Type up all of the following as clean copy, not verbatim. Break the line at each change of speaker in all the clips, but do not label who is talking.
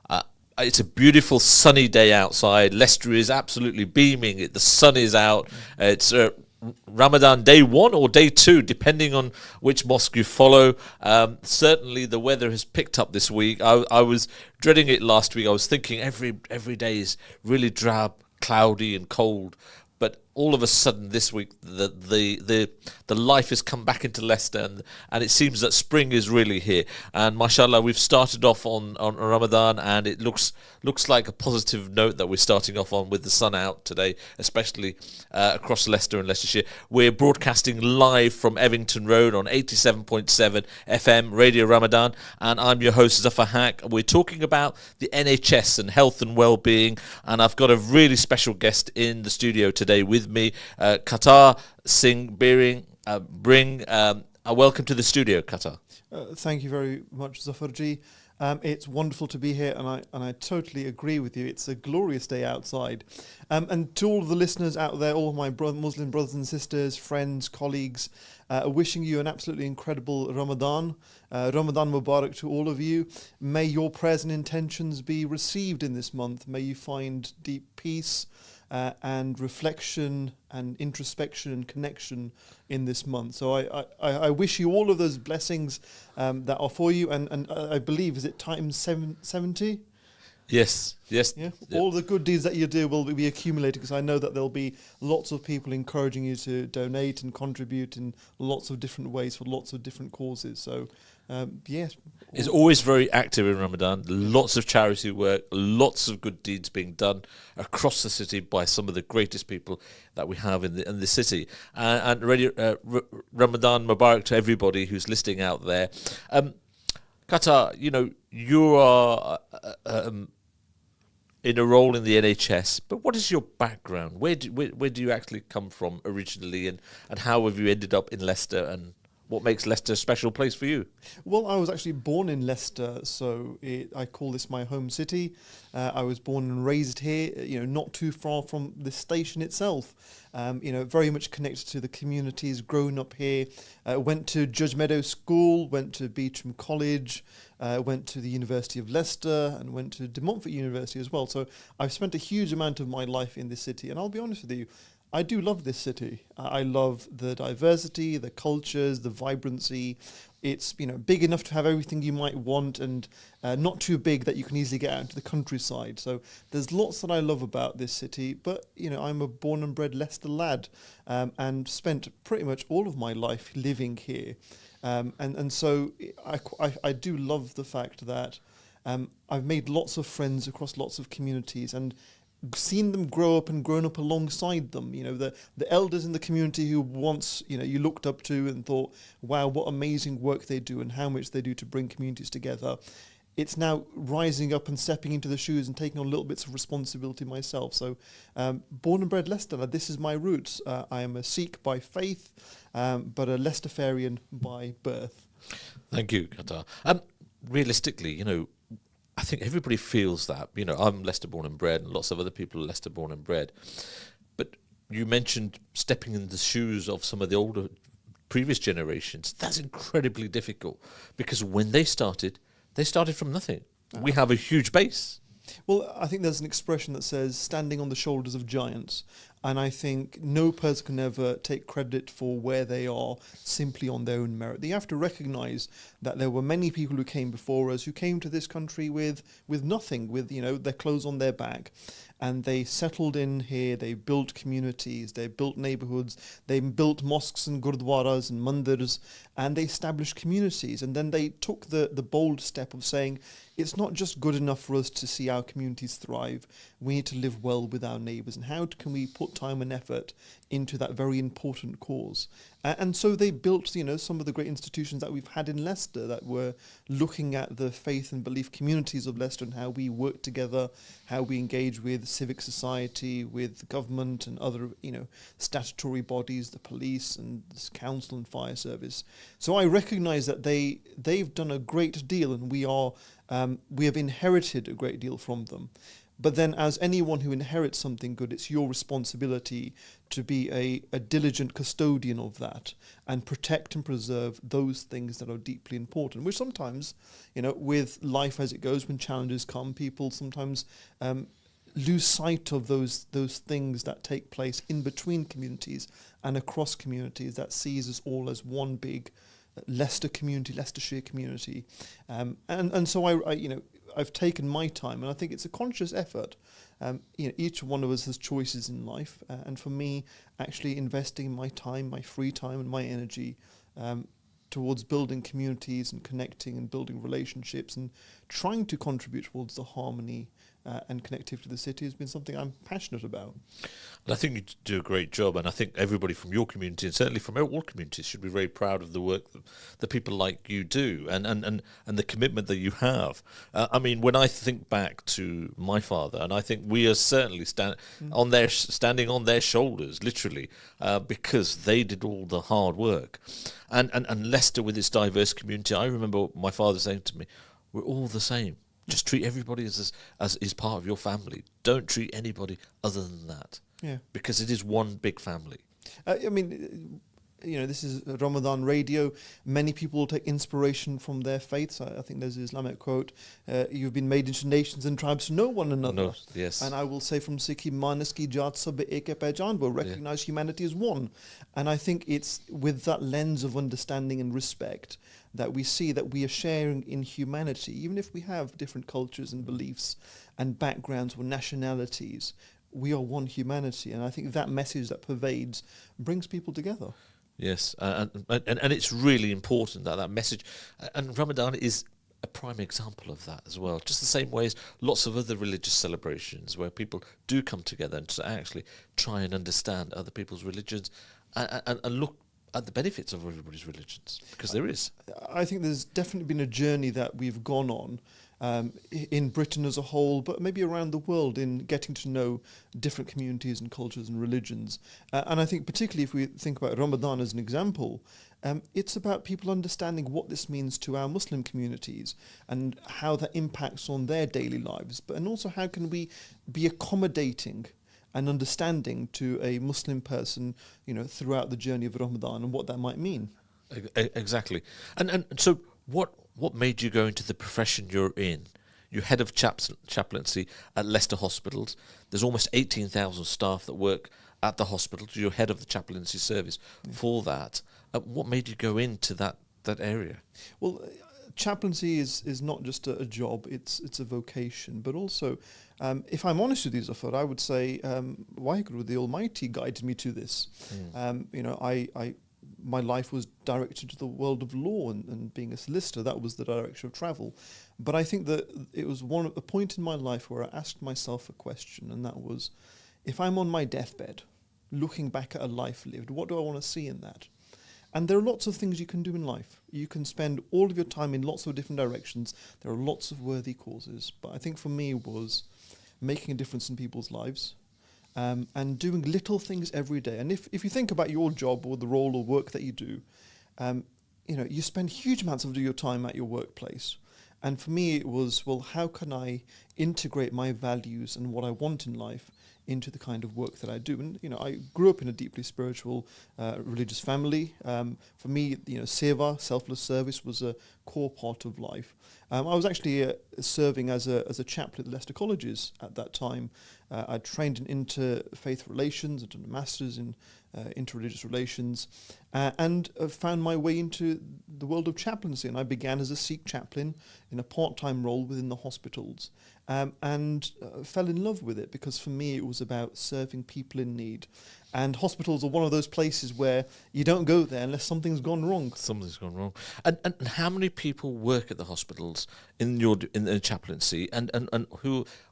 Uh, it's a beautiful sunny day outside. Leicester is absolutely beaming. The sun is out. It's Ramadan day 1 or day 2, depending on which mosque you follow. Certainly, the weather has picked up this week. I was dreading it last week. I was thinking every day is really drab, cloudy, and cold. But all of a sudden this week, the life has come back into Leicester, and it seems that spring is really here. And mashallah, we've started off on Ramadan, and it looks like a positive note that we're starting off on with the sun out today, especially across Leicester and Leicestershire. We're broadcasting live from Evington Road on 87.7 FM Radio Ramadan, and I'm your host Zafar Haq. We're talking about the NHS and health and well-being, and I've got a really special guest in the studio today with me, Kartar Biring. Welcome to the studio, Kartar.
Thank you very much, Zafar Ji. It's wonderful to be here, and I totally agree with you. It's a glorious day outside. And to all of the listeners out there, all of my Muslim brothers and sisters, friends, colleagues, wishing you an absolutely incredible Ramadan. Ramadan Mubarak to all of you. May your prayers and intentions be received in this month. May you find deep peace and reflection and introspection and connection in this month. So I wish you all of those blessings that are for you, and I believe, is it times 70?
Yes.
Yeah? All the good deeds that you do will be accumulated, because I know that there'll be lots of people encouraging you to donate and contribute in lots of different ways for lots of different causes. So yes.
It's always very active in Ramadan. Lots of charity work, lots of good deeds being done across the city by some of the greatest people that we have in the city. And Ramadan Mubarak to everybody who's listening out there. Kartar, you are in a role in the NHS, but what is your background? Where do you actually come from originally, and how have you ended up in Leicester, and what makes Leicester a special place for you?
Well, I was actually born in Leicester, so I call this my home city. I was born and raised here, not too far from the station itself. Very much connected to the communities, grown up here. Went to Judge Meadows School, went to Beecham College, went to the University of Leicester, and went to De Montfort University as well. So I've spent a huge amount of my life in this city, and I'll be honest with you, I do love this city. I love the diversity, the cultures, the vibrancy. It's big enough to have everything you might want, and not too big that you can easily get out into the countryside. So there's lots that I love about this city. But I'm a born and bred Leicester lad, and spent pretty much all of my life living here. And so I do love the fact that I've made lots of friends across lots of communities, and seen them grow up and grown up alongside them. The elders in the community who once you looked up to and thought, wow, what amazing work they do and how much they do to bring communities together. It's now rising up and stepping into the shoes and taking on little bits of responsibility myself. So born and bred Leicester, this is my roots. I am a Sikh by faith, but a Leicesterian by birth.
Thank you, Kartar. Realistically, I think everybody feels that. I'm Leicester born and bred, and lots of other people are Leicester born and bred. But you mentioned stepping in the shoes of some of the older previous generations. That's incredibly difficult, because when they started from nothing. We have a huge base.
Well, I think there's an expression that says standing on the shoulders of giants. And I think no person can ever take credit for where they are simply on their own merit. They have to recognise that there were many people who came before us, who came to this country with nothing, with their clothes on their back. And they settled in here, they built communities, they built neighbourhoods, they built mosques and gurdwaras and mandirs, and they established communities. And then they took the bold step of saying, it's not just good enough for us to see our communities thrive, we need to live well with our neighbours. And how can we put time and effort into that very important cause? And so they built, some of the great institutions that we've had in Leicester that were looking at the faith and belief communities of Leicester and how we work together, how we engage with civic society, with government and other, statutory bodies, the police and the council and fire service. So I recognise that they've done a great deal, and we have inherited a great deal from them. But then, as anyone who inherits something good, it's your responsibility to be a diligent custodian of that and protect and preserve those things that are deeply important, which sometimes, with life as it goes, when challenges come, people sometimes lose sight of those things that take place in between communities and across communities that sees us all as one big Leicestershire community. And so I've taken my time, and I think it's a conscious effort. Each one of us has choices in life, and for me, actually investing my time, my free time, and my energy towards building communities and connecting and building relationships and trying to contribute towards the harmony and connectivity of the city has been something I'm passionate about.
And I think you do a great job, and I think everybody from your community, and certainly from all communities, should be very proud of the work that people like you do, and the commitment that you have. I mean, when I think back to my father, and I think we are certainly standing on their shoulders, literally, because they did all the hard work. And Leicester, with its diverse community, I remember my father saying to me, "We're all the same. Just treat everybody as is part of your family. Don't treat anybody other than that."
Yeah.
Because it is one big family.
This is Ramadan radio. Many people will take inspiration from their faiths. I think there's an Islamic quote, "You've been made into nations and tribes to know one another."
No, yes.
And I will say from Sikhi, "Manas ki jaat sab ek hai pehchan," we'll recognize humanity as one. And I think it's with that lens of understanding and respect that we see that we are sharing in humanity, even if we have different cultures and beliefs and backgrounds or nationalities. We are one humanity, and I think that message that pervades brings people together.
Yes, and it's really important that message, and Ramadan is a prime example of that as well. Just the same way as lots of other religious celebrations where people do come together and to actually try and understand other people's religions and look at the benefits of everybody's religions, because there is.
I think there's definitely been a journey that we've gone on in Britain as a whole, but maybe around the world, in getting to know different communities and cultures and religions. And I think particularly if we think about Ramadan as an example, it's about people understanding what this means to our Muslim communities and how that impacts on their daily lives, and also how can we be accommodating and understanding to a Muslim person, throughout the journey of Ramadan and what that might mean.
Exactly. And so what made you go into the profession you're in? You're head of chaplaincy at Leicester Hospitals. There's almost 18,000 staff that work at the hospital. You're head of the chaplaincy service for that. What made you go into that area?
Well, chaplaincy is not just a job, it's a vocation. But also, if I'm honest with you, Zafar, I would say Waheguru, the Almighty, guided me to this. My life was directed to the world of law and being a solicitor. That was the direction of travel. But I think that it was a point in my life where I asked myself a question, and that was, if I'm on my deathbed, looking back at a life lived, what do I want to see in that? And there are lots of things you can do in life. You can spend all of your time in lots of different directions. There are lots of worthy causes. But I think for me was making a difference in people's lives, and doing little things every day. And if you think about your job or the role or work that you do, you spend huge amounts of your time at your workplace. And for me, it was, well, how can I integrate my values and what I want in life into the kind of work that I do? And, I grew up in a deeply spiritual, religious family. For me, seva, selfless service, was a core part of life. I was actually serving as a chaplain at Leicester Colleges at that time. I trained in interfaith relations, I did a master's in interreligious relations, and found my way into the world of chaplaincy. And I began as a Sikh chaplain in a part-time role within the hospitals, and fell in love with it, because for me it was about serving people in need. And hospitals are one of those places where you don't go there unless something's gone wrong.
Something's gone wrong. And how many people work at the hospitals in the chaplaincy, and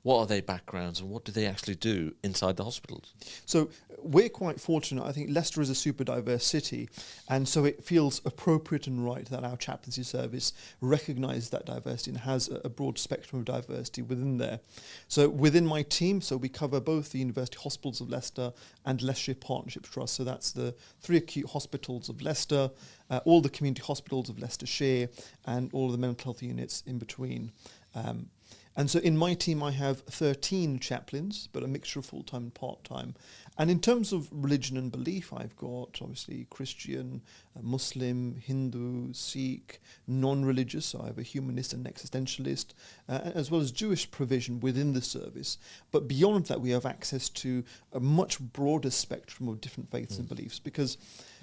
what are their backgrounds, and what do they actually do inside the hospitals?
So we're quite fortunate. I think Leicester is a super diverse city, and so it feels appropriate and right that our chaplaincy service recognises that diversity and has a broad spectrum of diversity within there. So within my team, we cover both the University Hospitals of Leicester and Leicestershire Partnerships Trust. So that's the 3 acute hospitals of Leicester, all the community hospitals of Leicestershire, and all of the mental health units in between. And so in my team, I have 13 chaplains, but a mixture of full-time and part-time. And in terms of religion and belief, I've got obviously Christian, Muslim, Hindu, Sikh, non-religious. So I have a humanist and existentialist, as well as Jewish provision within the service. But beyond that, we have access to a much broader spectrum of different faiths and beliefs, because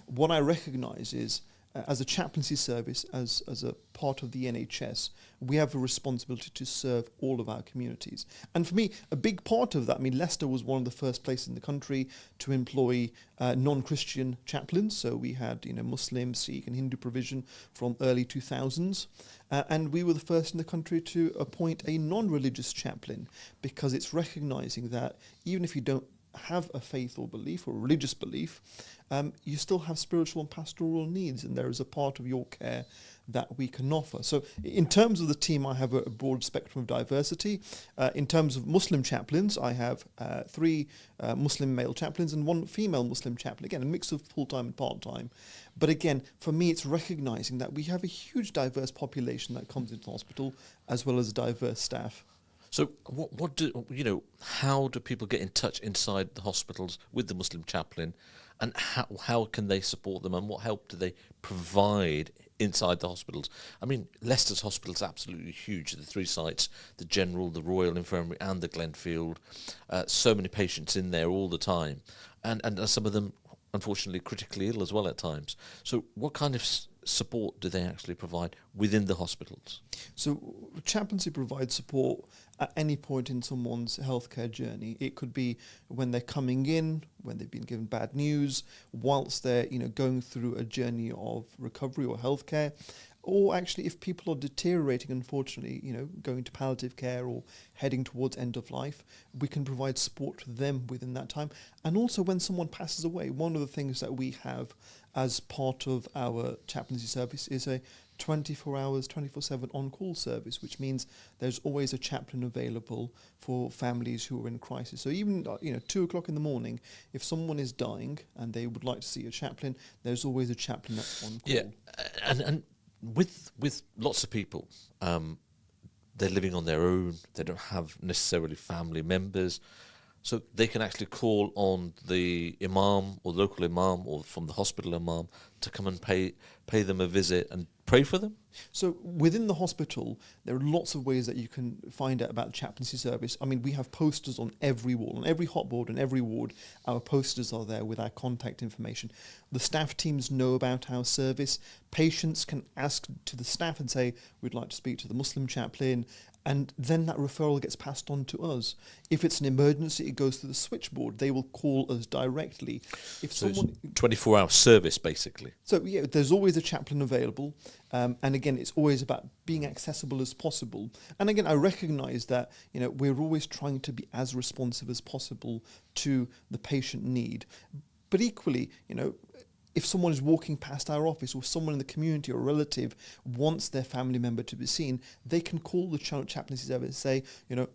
what I recognize is, as a chaplaincy service, as a part of the NHS, we have a responsibility to serve all of our communities. And for me, a big part of that, I mean, Leicester was one of the first places in the country to employ non-Christian chaplains. So we had, Muslim, Sikh and Hindu provision from early 2000s. And we were the first in the country to appoint a non-religious chaplain, because it's recognizing that even if you don't have a faith or belief or religious belief, you still have spiritual and pastoral needs, and there is a part of your care that we can offer. So in terms of the team, I have a broad spectrum of diversity. In terms of Muslim chaplains, I have 3 Muslim male chaplains and 1 female Muslim chaplain. Again, a mix of full-time and part-time. But again, for me, it's recognizing that we have a huge diverse population that comes into hospital, as well as diverse staff.
So how do people get in touch inside the hospitals with the Muslim chaplain, and how can they support them, and what help do they provide inside the hospitals? I mean, Leicester's hospital is absolutely huge. The 3 sites, the General, the Royal Infirmary and the Glenfield. So many patients in there all the time. And some of them, unfortunately, critically ill as well at times. So what kind of support do they actually provide within the hospitals?
So chaplaincy provides support at any point in someone's healthcare journey. It could be when they're coming in, when they've been given bad news, whilst they're going through a journey of recovery or healthcare, or actually if people are deteriorating, unfortunately, going to palliative care or heading towards end of life, we can provide support to them within that time. And also when someone passes away, one of the things that we have as part of our chaplaincy service is a 24 hours, 24/7 on-call service, which means there's always a chaplain available for families who are in crisis. So even 2 o'clock in the morning, if someone is dying and they would like to see a chaplain, there's always a chaplain that's on call.
Yeah, and with lots of people, they're living on their own. They don't have necessarily family members. So they can actually call on the imam or local imam or from the hospital imam to come and pay them a visit and pray for them?
So within the hospital, there are lots of ways that you can find out about the chaplaincy service. I mean, we have posters on every wall, on every hotboard, on every ward. Our posters are there with our contact information. The staff teams know about our service. Patients can ask to the staff and say, we'd like to speak to the Muslim chaplain, and then that referral gets passed on to us. If it's an emergency, it goes to the switchboard. They will call us directly. If
So
someone,
it's 24-hour service, basically.
so yeah, there's always a chaplain available, and again, it's always about being accessible as possible. And again, I recognise that we're always trying to be as responsive as possible to the patient need, but equally, if someone is walking past our office or someone in the community or a relative wants their family member to be seen, they can call the chaplaincy service and say,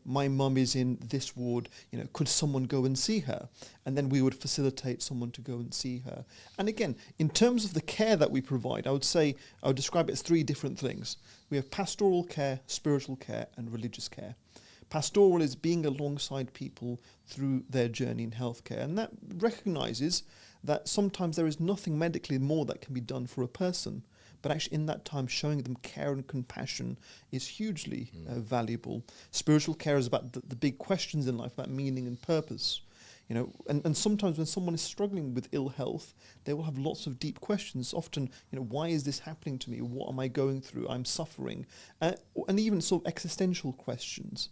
my mum is in this ward, could someone go and see her? And then we would facilitate someone to go and see her. And again, in terms of the care that we provide, I would describe it as 3 different things. We have pastoral care, spiritual care, and religious care. Pastoral is being alongside people through their journey in healthcare, and that recognises that sometimes there is nothing medically more that can be done for a person, but actually in that time showing them care and compassion is hugely valuable. Spiritual care is about the big questions in life, about meaning and purpose. And sometimes when someone is struggling with ill health, they will have lots of deep questions. Often, why is this happening to me? What am I going through? I'm suffering. And even sort of existential questions.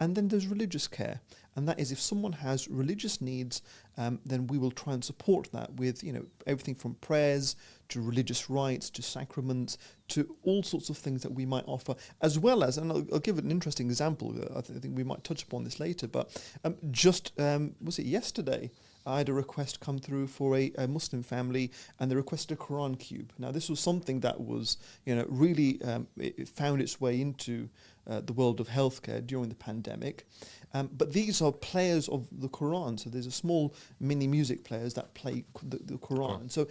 And then there's religious care. And that is if someone has religious needs, then we will try and support that with, everything from prayers to religious rites to sacraments to all sorts of things that we might offer, as well as, and I'll give it an interesting example, I think we might touch upon this later, but was it yesterday? I had a request come through for a Muslim family, and they requested a Quran cube. Now, this was something that was, really, it found its way into the world of healthcare during the pandemic. But these are players of the Quran. So there's a small mini music players that play the Quran. So,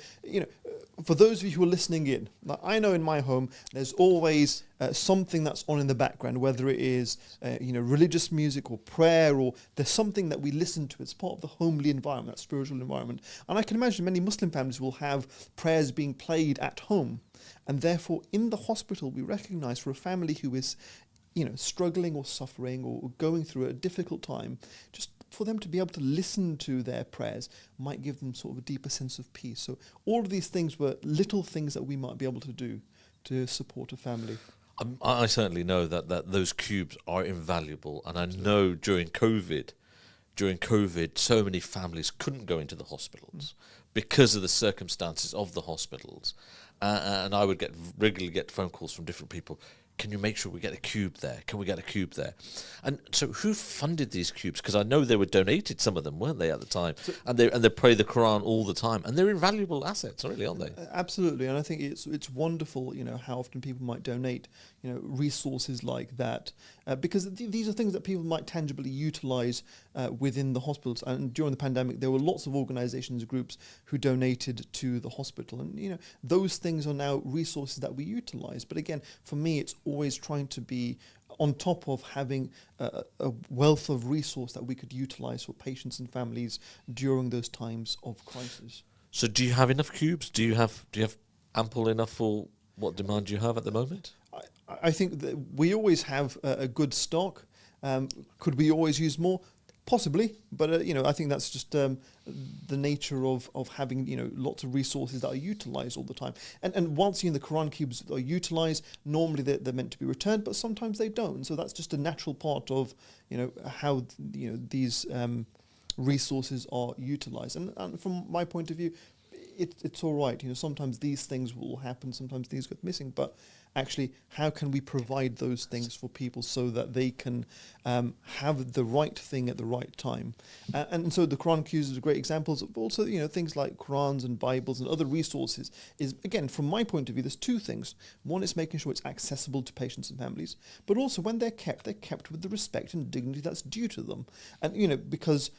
for those of you who are listening in, like I know in my home, there's always something that's on in the background, whether it is, religious music or prayer, or there's something that we listen to. It's part of the homely environment, that spiritual environment. And I can imagine many Muslim families will have prayers being played at home. And therefore, in the hospital, we recognize for a family who is, struggling or suffering or going through a difficult time, just for them to be able to listen to their prayers might give them sort of a deeper sense of peace. So all of these things were little things that we might be able to do to support a family.
I certainly know that those cubes are invaluable, and I know during COVID, so many families couldn't go into the hospitals because of the circumstances of the hospitals, and I would regularly get phone calls from different people. Can you make sure we get a cube there? Can we get a cube there? And so who funded these cubes? Because I know they were donated, some of them, weren't they, at the time? And they pray the Quran all the time. And they're invaluable assets, really, aren't they?
Absolutely. And I think it's wonderful, how often people might donate, resources like that. Because these are things that people might tangibly utilize within the hospitals. And during the pandemic, there were lots of organizations, groups who donated to the hospital. And, those things are now resources that we utilize. But again, for me, it's always trying to be on top of having a wealth of resource that we could utilize for patients and families during those times of crisis.
So do you have enough cubes? Do you have ample enough for what demand you have at the moment?
I think that we always have a good stock. Could we always use more? Possibly, but I think that's just the nature of having lots of resources that are utilized all the time. And whilst the Quran cubes are utilized, normally they're meant to be returned, but sometimes they don't. So that's just a natural part of how these resources are utilized. And from my point of view, it's all right. Sometimes these things will happen, sometimes things get missing, but actually, how can we provide those things for people so that they can have the right thing at the right time? And so the Quran cubes are great examples of also, things like Qurans and Bibles and other resources. Is again, from my point of view, there's two things. One is making sure it's accessible to patients and families, but also when they're kept with the respect and dignity that's due to them. And because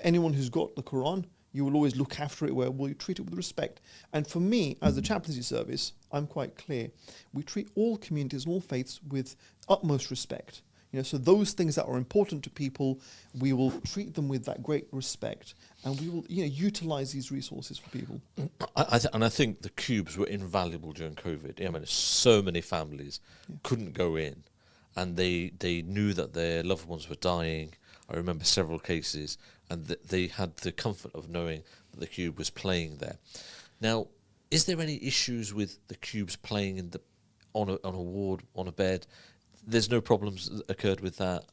anyone who's got the Quran, you will always look after it well. Will you treat it with respect? And for me, as a chaplaincy service, I'm quite clear. We treat all communities and all faiths with utmost respect. So those things that are important to people, we will treat them with that great respect, and we will, utilize these resources for people.
I think the cubes were invaluable during COVID. I mean, so many families couldn't go in, and they knew that their loved ones were dying. I remember several cases, and they had the comfort of knowing that the cube was playing there. Now, is there any issues with the cubes playing on a ward, on a bed? There's no problems that occurred with that?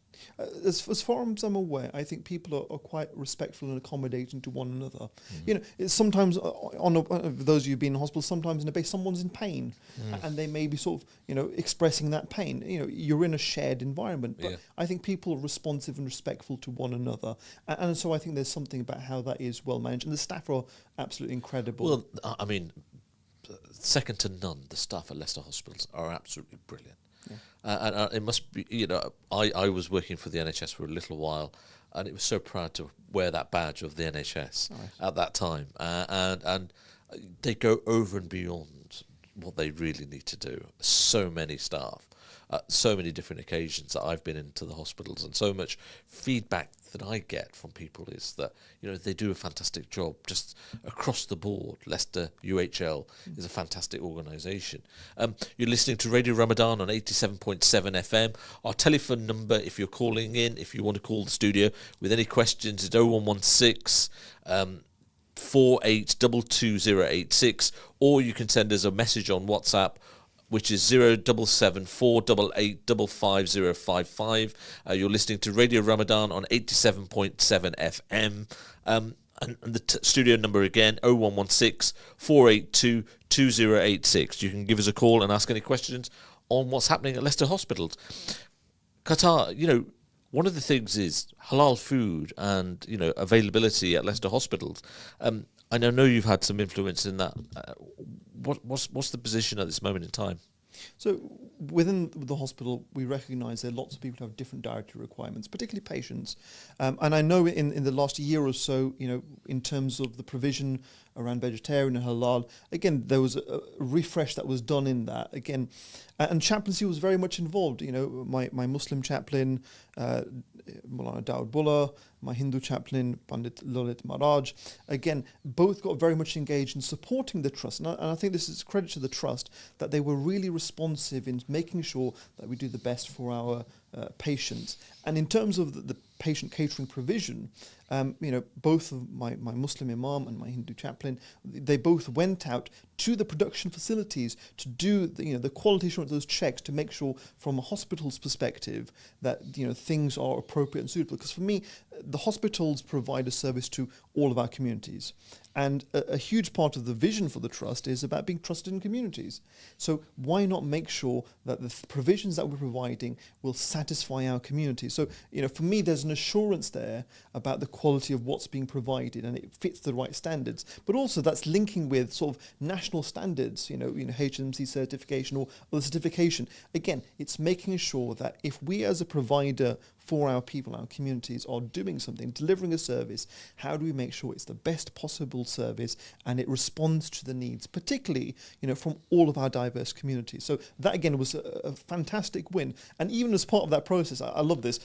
As far as I'm aware, I think people are quite respectful and accommodating to one another. It's sometimes, those of you who've been in hospital, sometimes in a base, someone's in pain, and they may be sort of, expressing that pain. You're in a shared environment, but I think people are responsive and respectful to one another. And so I think there's something about how that is well managed. And the staff are absolutely incredible.
Well, I mean, second to none, the staff at Leicester Hospitals are absolutely brilliant. And it must be, I was working for the NHS for a little while, and it was so proud to wear that badge of the NHS at that time. And they go over and beyond what they really need to do. So many staff, so many different occasions that I've been into the hospitals, and so much feedback that I get from people is that they do a fantastic job just across the board. Leicester UHL is a fantastic organisation. You're listening to Radio Ramadan on 87.7 FM. Our telephone number, if you're calling in, if you want to call the studio with any questions, is 0116 48228086, or you can send us a message on WhatsApp, which is 077 488 55055. You're listening to Radio Ramadan on 87.7 FM. And the studio number again, 0116 482 2086. You can give us a call and ask any questions on what's happening at Leicester Hospitals. Kartar, one of the things is halal food and, availability at Leicester Hospitals. I know you've had some influence in that. What's the position at this moment in time?
So within the hospital, we recognise there are lots of people who have different dietary requirements, particularly patients. And I know in the last year or so, in terms of the provision around vegetarian and halal, again, there was a refresh that was done in that. Again, and chaplaincy was very much involved. My Muslim chaplain, Mulana Dawood Bulla, my Hindu chaplain, Pandit Lalit Maharaj, again, both got very much engaged in supporting the trust. And I think this is credit to the trust that they were really responsive in making sure that we do the best for our patients. And in terms of the patient catering provision, both of my Muslim imam and my Hindu chaplain, they both went out to the production facilities to do the quality assurance, those checks, to make sure from a hospital's perspective that things are appropriate and suitable. Because for me, the hospitals provide a service to all of our communities. And a huge part of the vision for the trust is about being trusted in communities. So why not make sure that the provisions that we're providing will satisfy our community? So, for me, there's an assurance there about the quality of what's being provided and it fits the right standards. But also that's linking with sort of national standards, HMC certification or other certification. Again, it's making sure that if we as a provider for our people, our communities, are doing something, delivering a service, how do we make sure it's the best possible service and it responds to the needs, particularly, from all of our diverse communities? So that, again, was a fantastic win. And even as part of that process, I love this,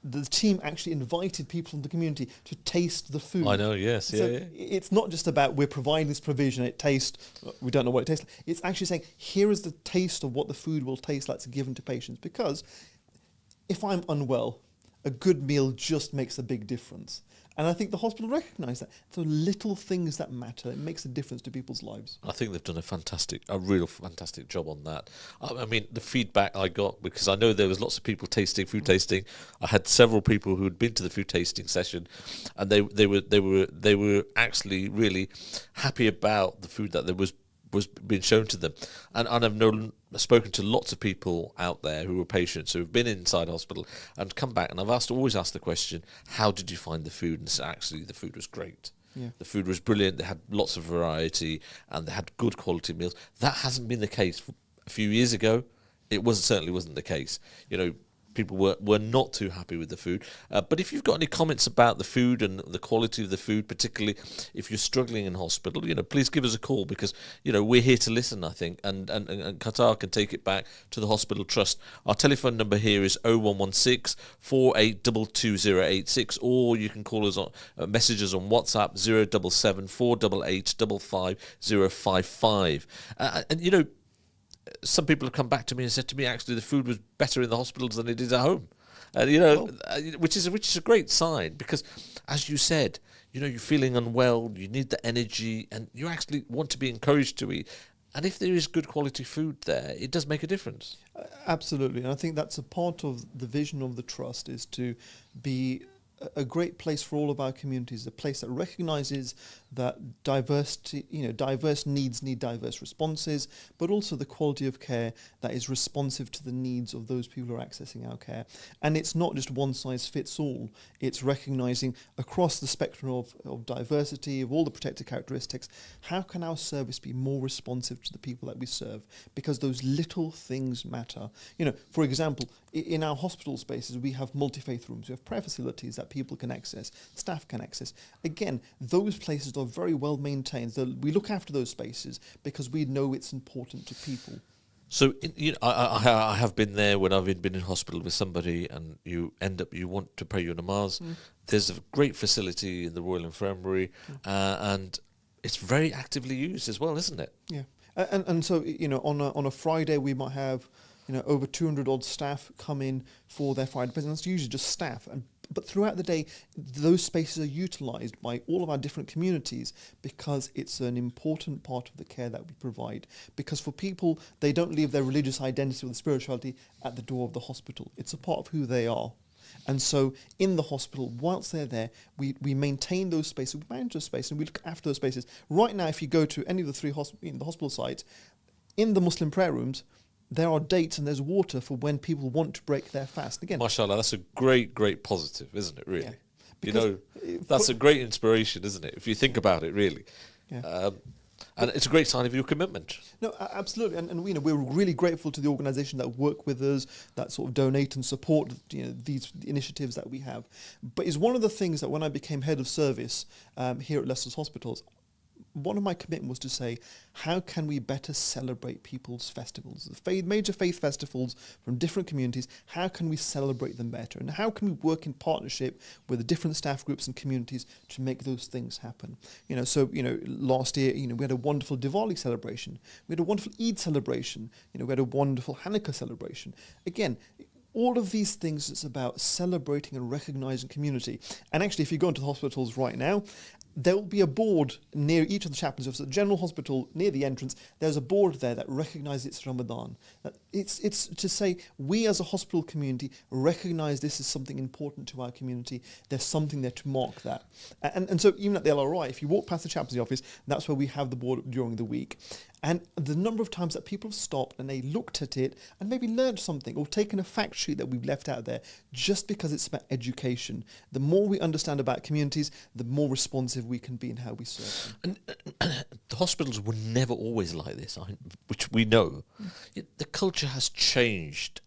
the team actually invited people from the community to taste the food.
I know, yes.
So
yeah.
it's not just about we're providing this provision, it tastes, we don't know what it tastes like. It's actually saying, here is the taste of what the food will taste like given to patients. Because if I'm unwell, a good meal just makes a big difference. And I think the hospital recognise that. So little things that matter, it makes a difference to people's lives.
I think they've done a real fantastic job on that. I mean, the feedback I got, because I know there was lots of people food tasting. I had several people who had been to the food tasting session, and they were actually really happy about the food that was being shown to them. And I've spoken to lots of people out there who were patients who have been inside hospital and come back, and I've always asked the question, how did you find the food? And so actually the food was great. Yeah. The food was brilliant. They had lots of variety and they had good quality meals. That hasn't been the case a few years ago. It certainly wasn't the case. People were not too happy with the food. But if you've got any comments about the food and the quality of the food, particularly if you're struggling in hospital, please give us a call, because, we're here to listen, I think, and Qatar can take it back to the hospital trust. Our telephone number here is 0116 4822 or you can call us on messages on WhatsApp 077 488 55055. And some people have come back to me and said to me, actually, the food was better in the hospitals than it is at home. Which is a great sign, because, as you said, you're feeling unwell, you need the energy, and you actually want to be encouraged to eat. And if there is good quality food there, it does make a difference.
Absolutely, and I think that's a part of the vision of the trust, is to be a great place for all of our communities, a place that recognises that diverse needs need diverse responses, but also the quality of care that is responsive to the needs of those people who are accessing our care. And it's not just one size fits all. It's recognising across the spectrum of diversity, of all the protected characteristics, how can our service be more responsive to the people that we serve? Because those little things matter. For example, in our hospital spaces, we have multi-faith rooms, we have prayer facilities that people can access, staff can access. Again, those places are very well maintained. We look after those spaces because we know it's important to people.
So I have been there when I've been in hospital with somebody, and you want to pray your namaz. There's a great facility in the Royal Infirmary, and it's very actively used as well, isn't it?
Yeah, and so on a Friday we might have over 200 odd staff come in for their Friday prayers, and that's usually just staff. But throughout the day, those spaces are utilised by all of our different communities, because it's an important part of the care that we provide. Because for people, they don't leave their religious identity or the spirituality at the door of the hospital. It's a part of who they are. And so in the hospital, whilst they're there, we maintain those spaces, we manage those spaces, and we look after those spaces. Right now, if you go to any of the three the hospital sites, in the Muslim prayer rooms, there are dates and there's water for when people want to break their fast. Again,
mashallah, that's a great positive, isn't it, really? Yeah. That's a great inspiration, isn't it, if you think about it, really?
Yeah.
And it's a great sign of your commitment.
No, absolutely, and we're really grateful to the organisation that work with us, that sort of donate and support these initiatives that we have. But it's one of the things that when I became head of service here at Leicester's Hospitals, one of my commitments was to say, how can we better celebrate people's festivals? The major faith festivals from different communities, how can we celebrate them better? And how can we work in partnership with the different staff groups and communities to make those things happen? Last year, we had a wonderful Diwali celebration. We had a wonderful Eid celebration. We had a wonderful Hanukkah celebration. Again, all of these things, it's about celebrating and recognising community. And actually, if you go into the hospitals right now, there will be a board near each of the chaplains offices. At the General Hospital, near the entrance, there's a board there that recognises it's Ramadan. It's to say, we as a hospital community recognise this is something important to our community. There's something there to mark that. And so even at the LRI, if you walk past the chaplaincy office, that's where we have the board during the week. And the number of times that people have stopped and they looked at it and maybe learned something or taken a fact sheet that we've left out there just because it's about education. The more we understand about communities, the more responsive we can be in how we serve them.
And the hospitals were never always like this, which we know. The culture has changed.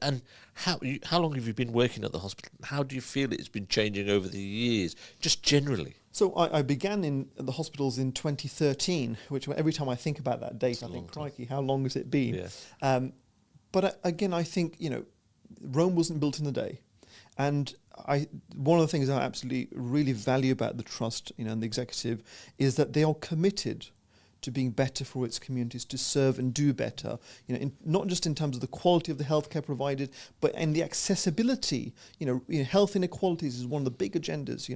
And how long have you been working at the hospital? How do you feel it's been changing over the years, just generally?
So I began in the hospitals in 2013, which every time I think about that date, I think, crikey, how long has it been? Yeah. But again, I think, Rome wasn't built in a day. And one of the things I absolutely really value about the Trust, and the executive, is that they are committed to being better for its communities, to serve and do better, not just in terms of the quality of the healthcare provided, but in the accessibility. Health inequalities is one of the big agendas.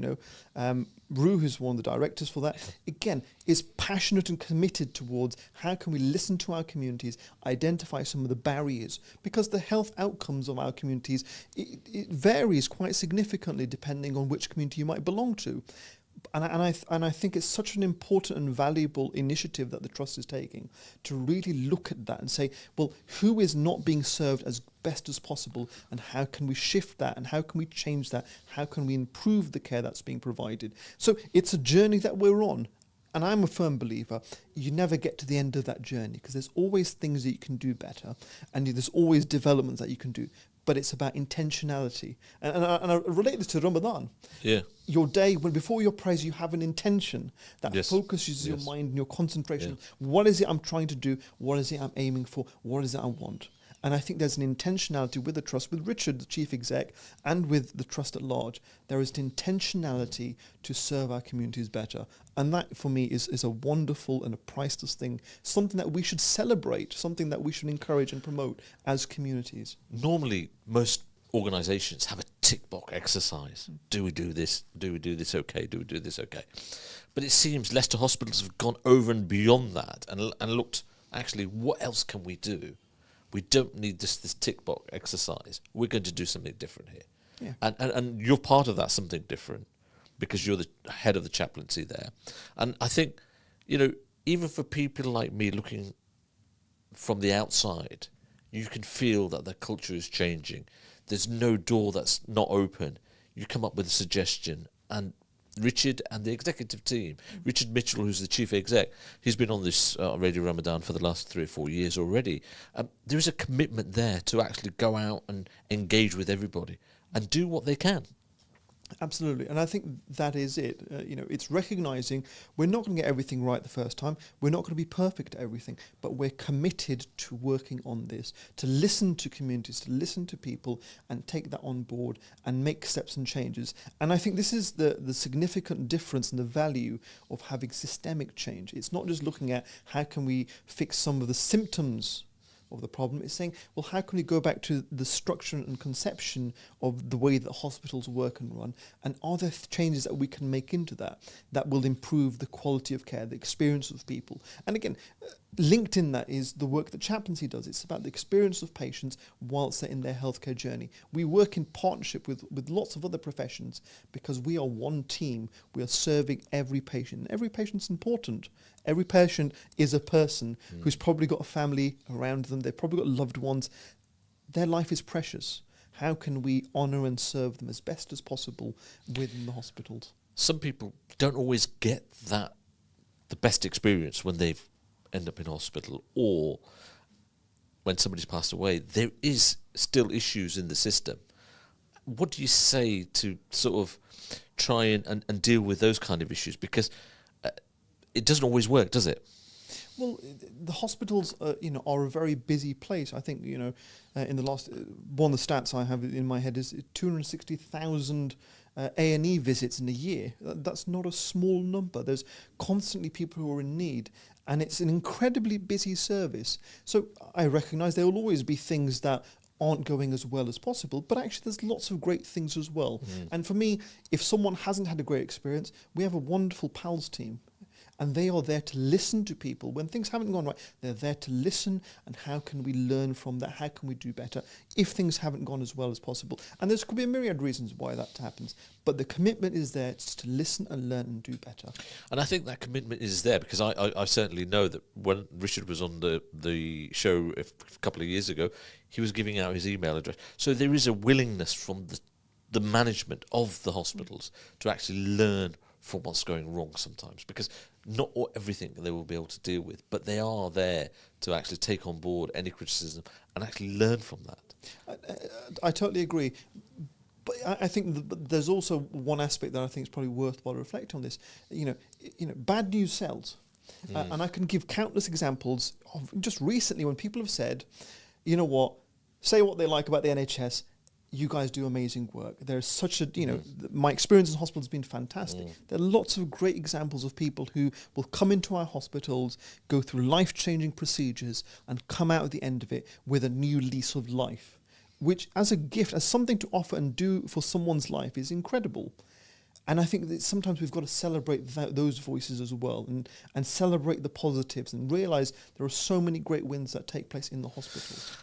Rue, who's one of the directors for that, again, is passionate and committed towards how can we listen to our communities, identify some of the barriers, because the health outcomes of our communities, it varies quite significantly depending on which community you might belong to. And I think it's such an important and valuable initiative that the Trust is taking to really look at that and say, well, who is not being served as best as possible, and how can we shift that, and how can we change that, how can we improve the care that's being provided? So it's a journey that we're on. And I'm a firm believer, you never get to the end of that journey because there's always things that you can do better, and there's always developments that you can do. But it's about intentionality. And I relate this to Ramadan.
Yeah.
Your day, before your prayers, you have an intention that focuses your mind and your concentration.
Yeah.
What is it I'm trying to do? What is it I'm aiming for? What is it I want? And I think there's an intentionality with the Trust, with Richard, the Chief Exec, and with the Trust at large. There is an intentionality to serve our communities better. And that, for me, is a wonderful and a priceless thing, something that we should celebrate, something that we should encourage and promote as communities.
Normally, most organisations have a tick box exercise. Do we do this? Do we do this okay? Do we do this okay? But it seems Leicester hospitals have gone over and beyond that and looked, actually, what else can we do? We don't need this tick box exercise. We're going to do something different here. Yeah. And you're part of that something different because you're the head of the chaplaincy there. And I think, even for people like me looking from the outside, you can feel that the culture is changing. There's no door that's not open. You come up with a suggestion, and Richard and the executive team, Richard Mitchell, who's the chief exec, he's been on this Radio Ramadan for the last 3 or 4 years already. There is a commitment there to actually go out and engage with everybody and do what they can.
Absolutely, and I think that is it. It's recognising we're not going to get everything right the first time. We're not going to be perfect at everything, but we're committed to working on this, to listen to communities, to listen to people, and take that on board and make steps and changes. And I think this is the significant difference and the value of having systemic change. It's not just looking at how can we fix some of the symptoms of the problem. Is saying, well, how can we go back to the structure and conception of the way that hospitals work and run, and are there changes that we can make into that will improve the quality of care, the experience of people? And again, linked in that is the work that chaplaincy does. It's about the experience of patients whilst they're in their healthcare journey. We work in partnership with lots of other professions because we are one team. We are serving every patient. Every patient's important. Every patient is a person who's probably got a family around them. They've probably got loved ones. Their life is precious. How can we honour and serve them as best as possible within the hospitals?
Some people don't always get that the best experience when they've end up in hospital or when somebody's passed away, there is still issues in the system. What do you say to sort of try and deal with those kind of issues? Because it doesn't always work, does it?
Well, the hospitals, are a very busy place. I think, in the last, one of the stats I have in my head is 260,000 A&E visits in a year. That's not a small number. There's constantly people who are in need, and it's an incredibly busy service. So I recognise there will always be things that aren't going as well as possible, but actually there's lots of great things as well. And for me, if someone hasn't had a great experience, we have a wonderful PALS team. And they are there to listen to people. When things haven't gone right, they're there to listen, and how can we learn from that? How can we do better if things haven't gone as well as possible? And there could be a myriad reasons why that happens. But the commitment is there to listen and learn and do better.
And I think that commitment is there because I certainly know that when Richard was on the show a couple of years ago, he was giving out his email address. So there is a willingness from the management of the hospitals to actually learn from what's going wrong sometimes, because not everything they will be able to deal with, but they are there to actually take on board any criticism and actually learn from that. I
totally agree. But I think there's also one aspect that I think is probably worthwhile reflecting on this. Bad news sells. And I can give countless examples of just recently when people have said, you know what, say what they like about the NHS, you guys do amazing work. There's such a, my experience in hospitals has been fantastic. There are lots of great examples of people who will come into our hospitals, go through life-changing procedures, and come out at the end of it with a new lease of life, which as a gift, as something to offer and do for someone's life is incredible. And I think that sometimes we've got to celebrate those voices as well, and celebrate the positives, and realise there are so many great wins that take place in the hospitals.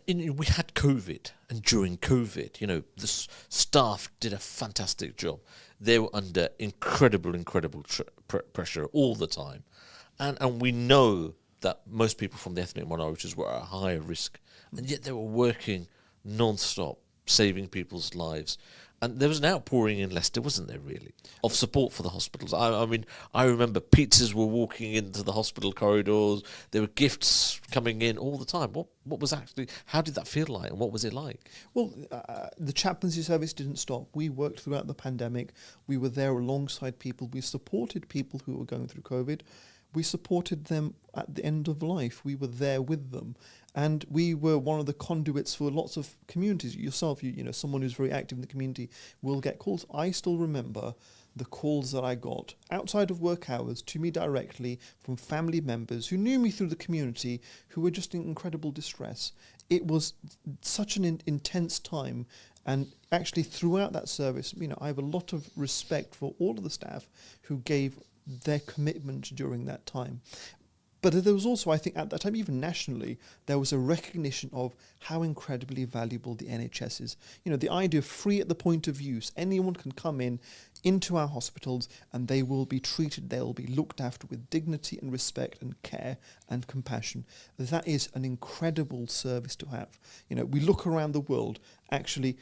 And we had COVID, and during COVID, the staff did a fantastic job. They were under incredible pressure all the time. And we know that most people from the ethnic minorities were at a higher risk, and yet they were working non-stop, saving people's lives. And there was an outpouring in Leicester, wasn't there, really, of support for the hospitals. I mean, I remember pizzas were walking into the hospital corridors. There were gifts coming in all the time. What was actually, how did that feel like, and what was it like?
Well, the chaplaincy service didn't stop. We worked throughout the pandemic. We were there alongside people. We supported people who were going through COVID. We supported them at the end of life. We were there with them. And we were one of the conduits for lots of communities. Yourself, someone who's very active in the community will get calls. I still remember the calls that I got outside of work hours to me directly from family members who knew me through the community, who were just in incredible distress. It was such an intense time. And actually throughout that service, I have a lot of respect for all of the staff who gave their commitment during that time. But there was also, I think, at that time, even nationally, there was a recognition of how incredibly valuable the NHS is. The idea of free at the point of use. Anyone can come into our hospitals, and they will be treated, they will be looked after with dignity and respect and care and compassion. That is an incredible service to have. We look around the world, actually,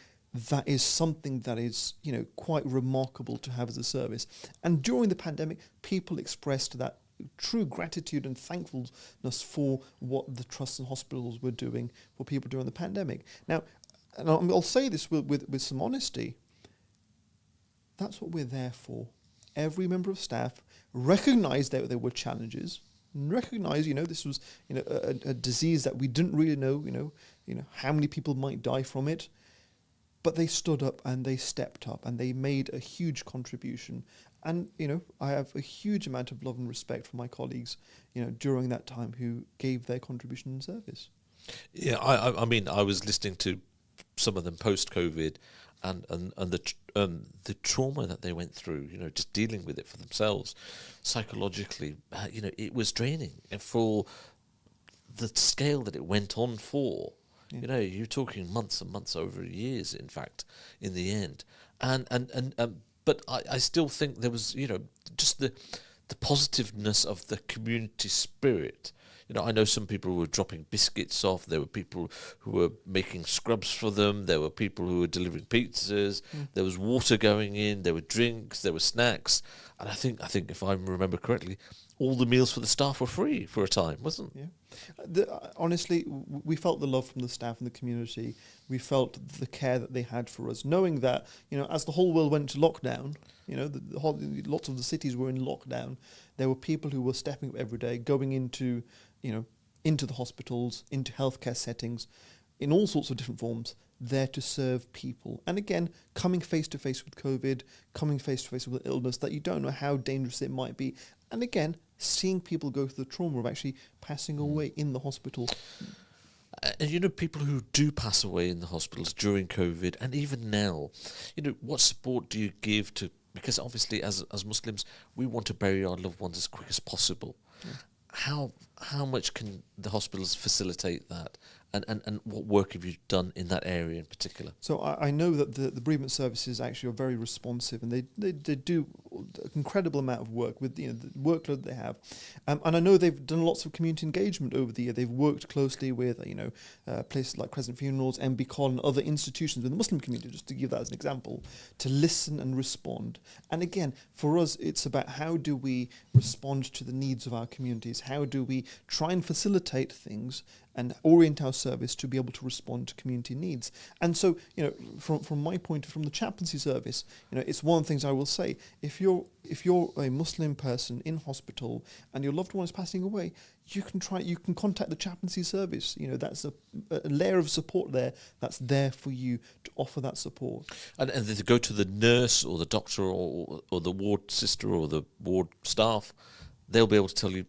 that is something that is, quite remarkable to have as a service. And during the pandemic, people expressed that true gratitude and thankfulness for what the trusts and hospitals were doing for people during the pandemic. Now, and I'll say this with some honesty, that's what we're there for. Every member of staff recognised that there were challenges, and recognised, this was, a disease that we didn't really know, how many people might die from it. But they stood up and they stepped up and they made a huge contribution. And, I have a huge amount of love and respect for my colleagues, during that time who gave their contribution in service.
Yeah, I mean, I was listening to some of them post-COVID and the trauma that they went through, just dealing with it for themselves psychologically, it was draining. And for the scale that it went on for, you're talking months and months, over years, in fact, in the end. But I still think there was, just the positiveness of the community spirit. I know some people were dropping biscuits off. There were people who were making scrubs for them. There were people who were delivering pizzas. There was water going in. There were drinks. There were snacks. And I think if I remember correctly, all the meals for the staff were free for a time, wasn't it?
Yeah. Honestly, we felt the love from the staff and the community. We felt the care that they had for us, knowing that, as the whole world went to lockdown, lots of the cities were in lockdown. There were people who were stepping up every day, going into the hospitals, into healthcare settings, in all sorts of different forms, there to serve people. And again, coming face to face with COVID, coming face to face with an illness that you don't know how dangerous it might be. And again, seeing people go through the trauma of actually passing away in the hospital.
And people who do pass away in the hospitals during COVID and even now, what support do you give to, because obviously as Muslims, we want to bury our loved ones as quick as possible. Yeah. How much can the hospitals facilitate that? And what work have you done in that area in particular?
So I know that the bereavement services actually are very responsive, and they do an incredible amount of work with the workload they have. And I know they've done lots of community engagement over the year. They've worked closely with places like Crescent Funerals, MB Call, and other institutions within the Muslim community, just to give that as an example, to listen and respond. And again, for us, it's about how do we respond to the needs of our communities? How do we try and facilitate things and orient our service to be able to respond to community needs? And so, from my point, from the chaplaincy service, it's one of the things I will say. If you're a Muslim person in hospital and your loved one is passing away, you can contact the chaplaincy service. That's a layer of support there that's there for you to offer that support.
And to go to the nurse or the doctor or the ward sister or the ward staff, they'll be able to tell you,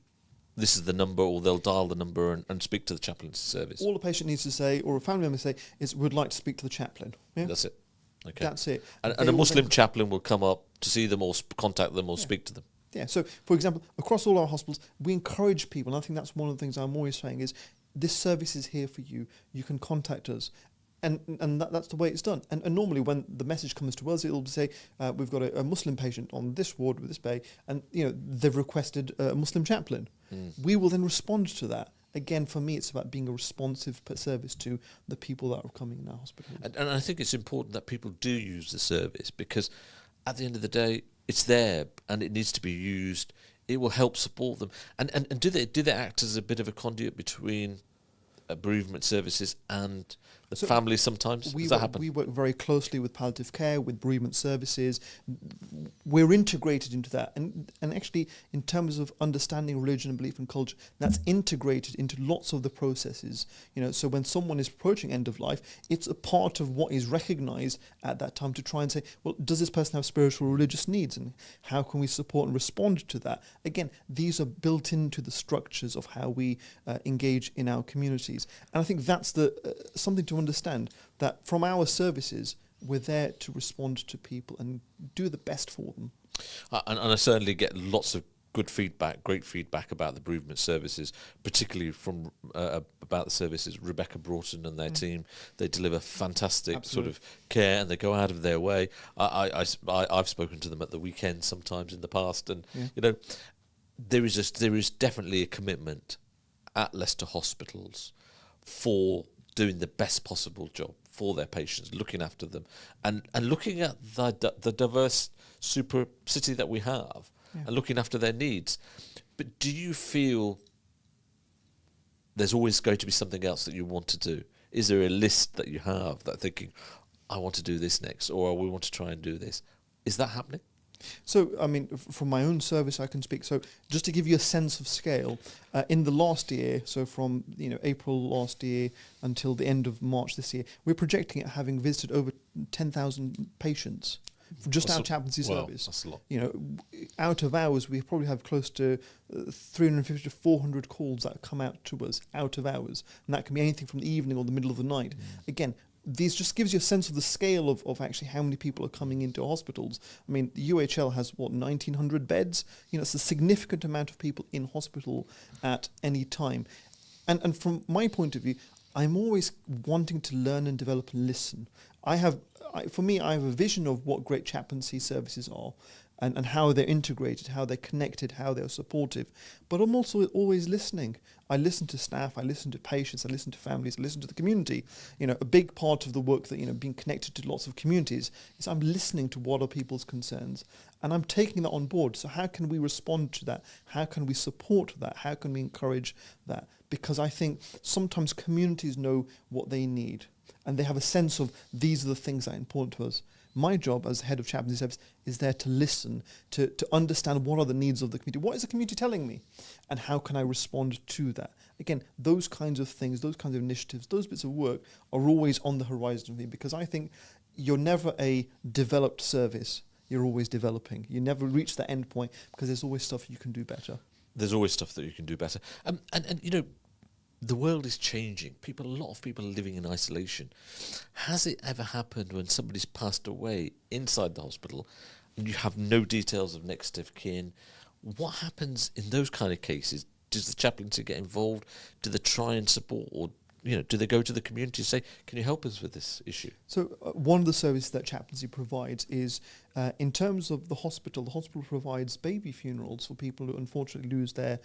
this is the number, or they'll dial the number and speak to the chaplaincy service.
All a patient needs to say, or a family member say, is, would like to speak to the chaplain. Yeah?
That's it. Okay.
That's it.
And a Muslim chaplain will come up to see them or contact them or speak to them.
Yeah, so for example, across all our hospitals, we encourage people, and I think that's one of the things I'm always saying is, this service is here for you. You can contact us. And that's the way it's done. And normally when the message comes to us, it'll say, we've got a Muslim patient on this ward with this bay, and they've requested a Muslim chaplain. We will then respond to that. Again, for me, it's about being a responsive service to the people that are coming in our hospital.
And I think it's important that people do use the service, because at the end of the day, it's there and it needs to be used. It will help support them. And do they act as a bit of a conduit between bereavement services and the family sometimes? Does that happen?
We work very closely with palliative care, with bereavement services. We're integrated into that. And actually, in terms of understanding religion and belief and culture, that's integrated into lots of the processes. So when someone is approaching end of life, it's a part of what is recognized at that time to try and say, well, does this person have spiritual or religious needs? And how can we support and respond to that? Again, these are built into the structures of how we engage in our communities. And I think that's something to understand, that from our services, we're there to respond to people and do the best for them.
And I certainly get lots of good feedback, great feedback about the bereavement services, particularly from about the services. Rebecca Broughton and their team, they deliver fantastic sort of care, and they go out of their way. I've spoken to them at the weekend sometimes in the past, and there is definitely a commitment at Leicester hospitals for doing the best possible job for their patients, looking after them, and looking at the diverse super city that we have, and looking after their needs. But do you feel there's always going to be something else that you want to do? Is there a list that you have that thinking, I want to do this next, or we want to try and do this? Is that happening?
So, I mean, from my own service, I can speak. So, just to give you a sense of scale, in the last year, so from April last year until the end of March this year, we're projecting at having visited over 10,000 patients. Just our chaplaincy service.
That's a lot.
Out of hours, we probably have close to 350 to 400 calls that come out to us out of hours, and that can be anything from the evening or the middle of the night. Again, these just gives you a sense of the scale of actually how many people are coming into hospitals. I mean, the UHL has 1,900 beds. It's a significant amount of people in hospital at any time. And from my point of view, I'm always wanting to learn and develop and listen. I have a vision of what great chaplaincy services are. and how they're integrated, how they're connected, how they're supportive. But I'm also always listening. I listen to staff, I listen to patients, I listen to families, I listen to the community. A big part of the work that, being connected to lots of communities is I'm listening to what are people's concerns, and I'm taking that on board. So how can we respond to that? How can we support that? How can we encourage that? Because I think sometimes communities know what they need, and they have a sense of these are the things that are important to us. My job as head of chaplaincy service is there to listen, to understand what are the needs of the community. What is the community telling me? And how can I respond to that? Again, those kinds of things, those kinds of initiatives, those bits of work are always on the horizon for me, because I think you're never a developed service. You're always developing. You never reach that end point, because there's always stuff you can do better.
There's always stuff that you can do better. And the world is changing. A lot of people are living in isolation. Has it ever happened when somebody's passed away inside the hospital and you have no details of next of kin? What happens in those kind of cases? Does the chaplaincy get involved? Do they try and support, or do they go to the community and say, can you help us with this issue?
So one of the services that chaplaincy provides is, in terms of the hospital provides baby funerals for people who unfortunately lose their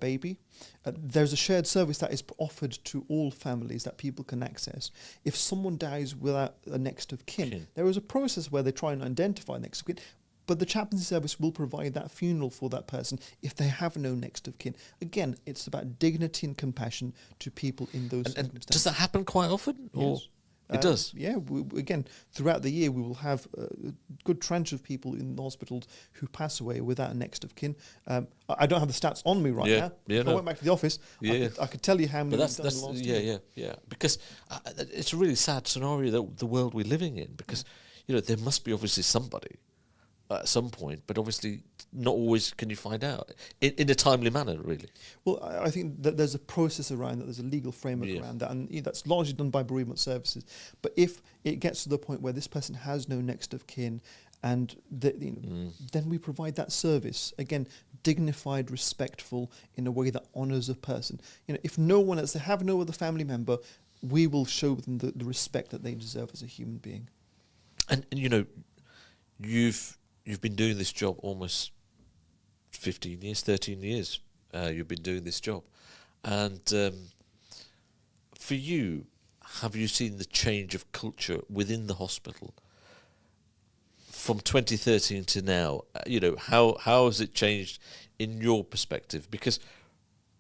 baby. There's a shared service that is offered to all families that people can access. If someone dies without a next of kin, there is a process where they try and identify next of kin. But the chaplaincy service will provide that funeral for that person if they have no next of kin. Again, it's about dignity and compassion to people in those circumstances.
And does that happen quite often? Or
yes.
It does?
Yeah. Again, throughout the year, we will have a good tranche of people in the hospitals who pass away without a next of kin. I don't have the stats on me right now.
Yeah,
if I went back to the office, I could tell you how many we've done in the last year.
Yeah. Because it's a really sad scenario, the world we're living in, because there must be obviously somebody at some point, but obviously not always can you find out in a timely manner, really.
Well, I think that there's a process around that, there's a legal framework around that, and that's largely done by bereavement services. But if it gets to the point where this person has no next of kin, and then we provide that service, again, dignified, respectful, in a way that honours a person. If no one else, they have no other family member, we will show them the respect that they deserve as a human being.
And You've been doing this job almost 15 years, 13 years. You've been doing this job. And for you, have you seen the change of culture within the hospital from 2013 to now? How has it changed in your perspective? Because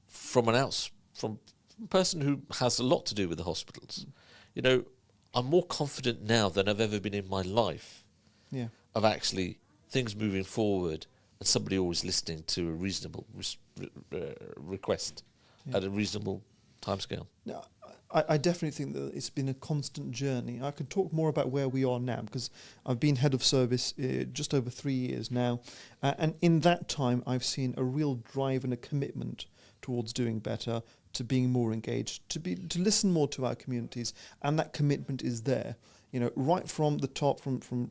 from a person who has a lot to do with the hospitals, I'm more confident now than I've ever been in my life of actually things moving forward, and somebody always listening to a reasonable request at a reasonable timescale.
No, I definitely think that it's been a constant journey. I could talk more about where we are now, because I've been head of service just over 3 years now, and in that time I've seen a real drive and a commitment towards doing better, to being more engaged, to listen more to our communities, and that commitment is there. Right from the top, from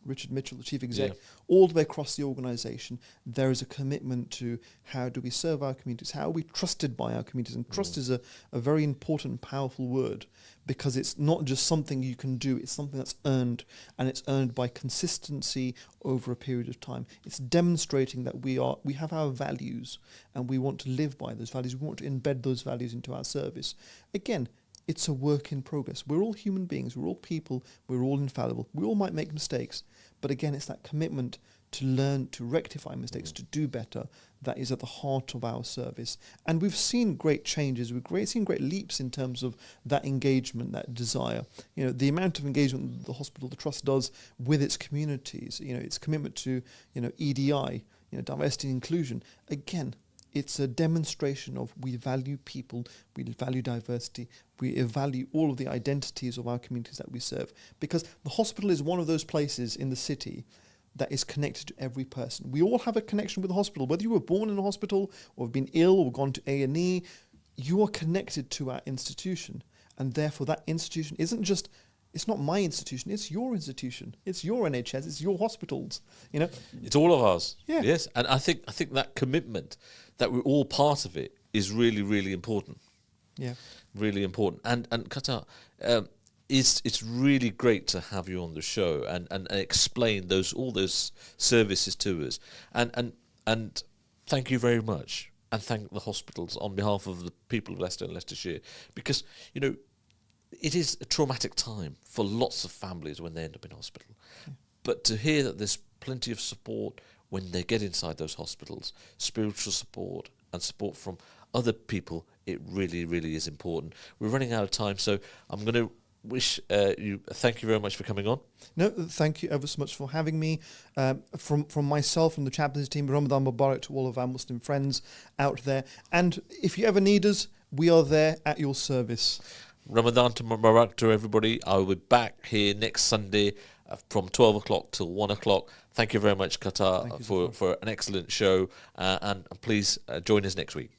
Richard Mitchell, the chief exec, all the way across the organisation, there is a commitment to how do we serve our communities, how are we trusted by our communities. And trust is a very important and powerful word, because it's not just something you can do, it's something that's earned, and it's earned by consistency over a period of time. It's demonstrating that we have our values, and we want to live by those values. We want to embed those values into our service. Again, it's a work in progress. We're all human beings, we're all people, we're all infallible. We all might make mistakes, but again, it's that commitment to learn, to rectify mistakes, to do better, that is at the heart of our service. And we've seen great changes, we've seen great leaps in terms of that engagement, that desire. The amount of engagement the hospital, the trust does with its communities, its commitment to, EDI, diversity and inclusion. Again, it's a demonstration of we value people, we value diversity, we value all of the identities of our communities that we serve. Because the hospital is one of those places in the city that is connected to every person. We all have a connection with the hospital. Whether you were born in a hospital or have been ill or gone to A&E, you are connected to our institution. And therefore that institution isn't just, it's not my institution, it's your institution. It's your NHS, it's your hospitals.
It's all of ours.
Yeah.
Yes. And I think that commitment, that we're all part of it, is really, really important.
Yeah.
Really important. And Kartar, it's really great to have you on the show and explain all those services to us. And thank you very much. And thank the hospitals on behalf of the people of Leicester and Leicestershire, because, it is a traumatic time for lots of families when they end up in hospital. But to hear that there's plenty of support when they get inside those hospitals, spiritual support and support from other people, it really, really is important. We're running out of time, so I'm going to thank you very much for coming on.
No, thank you ever so much for having me. From myself and the chaplaincy team, Ramadan Mubarak to all of our Muslim friends out there. And if you ever need us, we are there at your service.
Ramadan to Mubarak to everybody. I will be back here next Sunday from 12 o'clock till 1 o'clock. Thank you very much, Kartar, for an excellent show. And please join us next week.